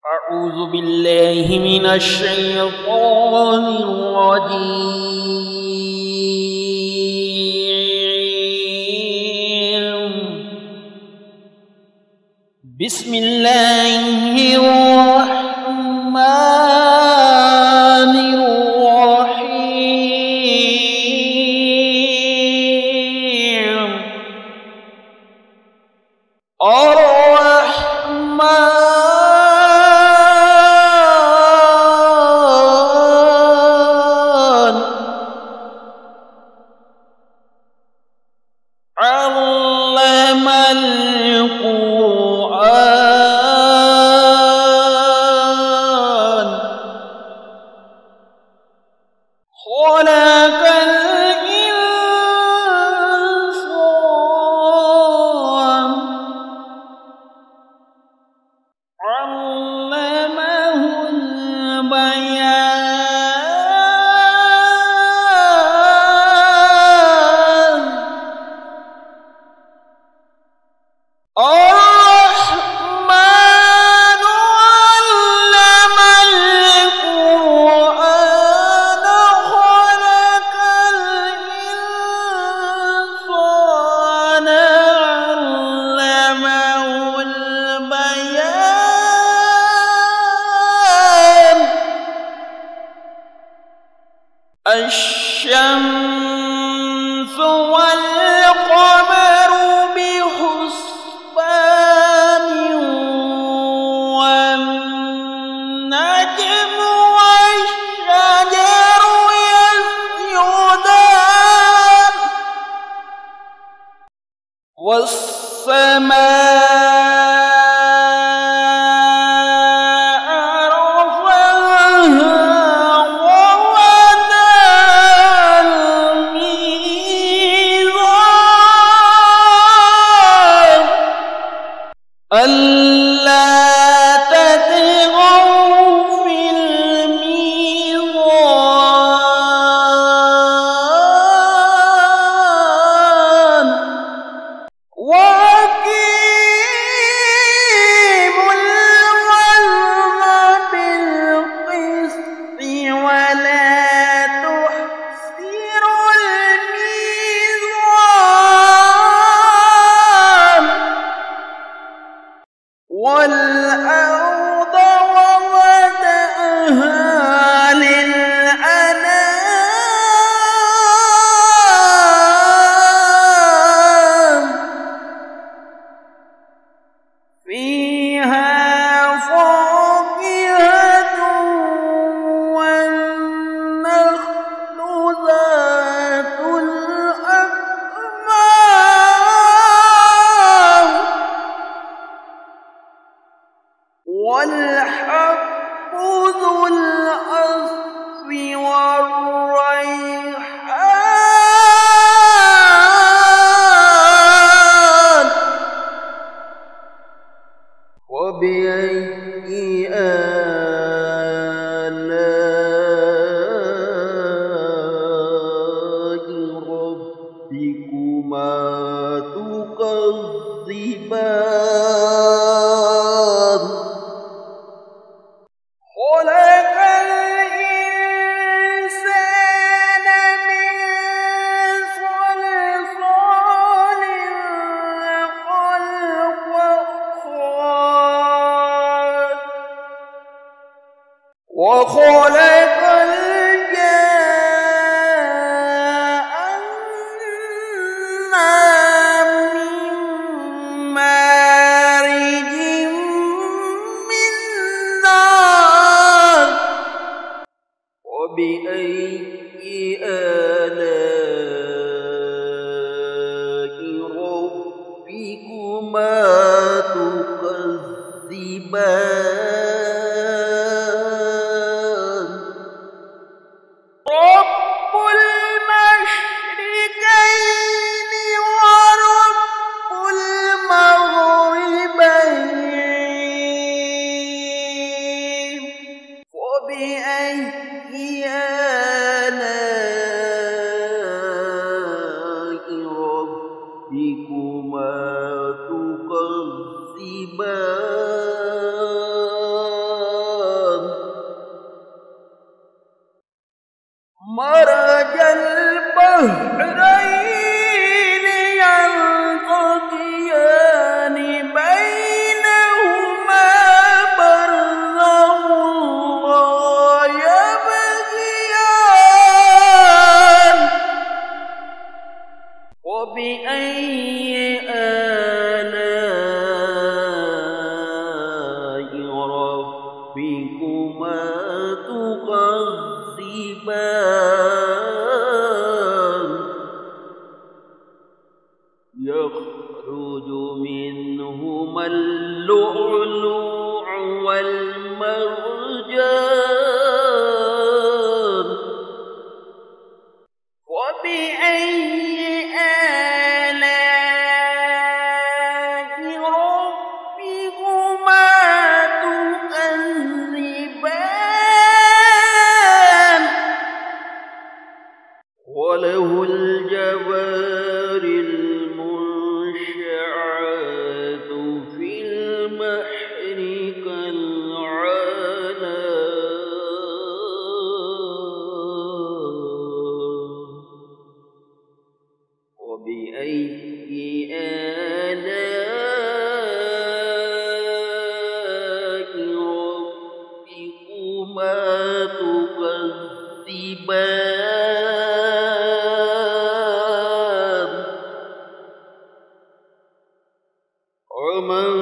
أعوذ بالله من الشيطان الرجيم. بسم الله الرحمن الرحيم. علم القرآن خلق الإنسان علمه البيان. الرحمن علم القرآن خلق الإنسان علمه البيان. الشمس والقمر بحسبان والنجم والشجر يسجدان والسماء رفعها ووضع الميزان ألا تطغوا في الميزان وأقيموا الوزن بالقسط ولا تخسروا الميزان والأرض وضعها للأنام فيها فاكهة والنخل ذات الأكمام والحب ذو العصف والريحان. وبأي آلاء ربكما تكذبان. خلق الإنسان من صلصال كالفخار وخلق الجان من مارج من نار. وبأي آلاء ربكما تكذبان. رب المشرقين ورب المغربين. وبأي آلاء ربكما تكذبان. ربكما تكذبان يخرج منهما اللؤلؤ والمرجان وبأي آلاء ربكما تكذبان وله الجوار المنشآت في البحر كالأعلام وبأي آلاء ربكما تكذبان ومن